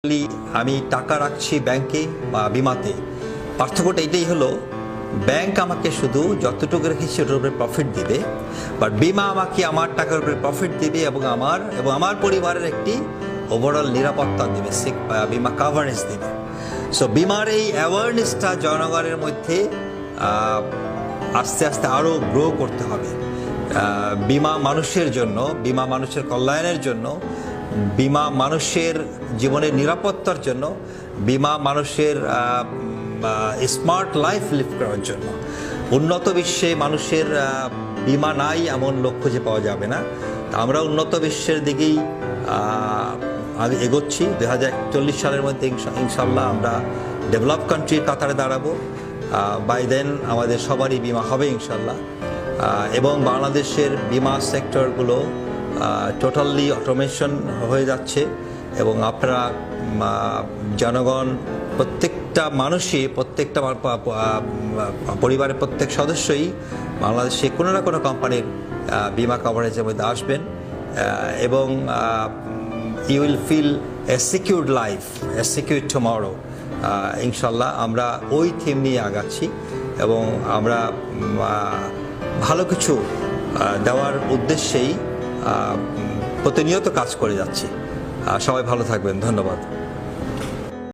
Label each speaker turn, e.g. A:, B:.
A: আমি টাকা রাখছি ব্যাংকে বা বিমাতে, পার্থক্যটা এটাই হলো, ব্যাংক আমাকে শুধু যতটুকু রেখেছি সেটার উপরে প্রফিট দিবে, বাট বিমা আমাকে আমার টাকার উপরে প্রফিট দিবে এবং আমার পরিবারের একটি ওভারঅল নিরাপত্তা দেবে, বিমা কাভারেজ দেবে। সো বিমার এই অ্যাওয়ারনেসটা জনগণের মধ্যে আস্তে আস্তে আরও গ্রো করতে হবে। বিমা মানুষের জন্য, বিমা মানুষের কল্যাণের জন্য, বিমা মানুষের জীবনের নিরাপত্তার জন্য, বিমা মানুষের স্মার্ট লাইফ লিভ করার জন্য। উন্নত বিশ্বে মানুষের বিমা নাই এমন লোক খুঁজে পাওয়া যাবে না। আমরা উন্নত বিশ্বের দিকেই এগোচ্ছি। 2041 সালের মধ্যে ইনশাল্লাহ আমরা ডেভেলপ কান্ট্রির কাতারে দাঁড়াবো। বাই দেন আমাদের সবারই বিমা হবে ইনশাল্লাহ। এবং বাংলাদেশের বিমা সেক্টরগুলো টোটালি অটোমেশন হয়ে যাচ্ছে এবং আপনারা জনগণ, প্রত্যেকটা মানুষই, প্রত্যেকটা পরিবারের প্রত্যেক সদস্যই বাংলাদেশে কোনো না কোনো কোম্পানির বিমা কভারেজের মধ্যে আসবেন এবং you will feel a secured life, a secure tomorrow. ইনশাল্লাহ আমরা ওই থিম নিয়ে আগাচ্ছি এবং আমরা ভালো কিছু দেওয়ার উদ্দেশ্যেই প্রতিনিয়ত কাজ করে যাচ্ছি। সবাই ভালো থাকবেন, ধন্যবাদ।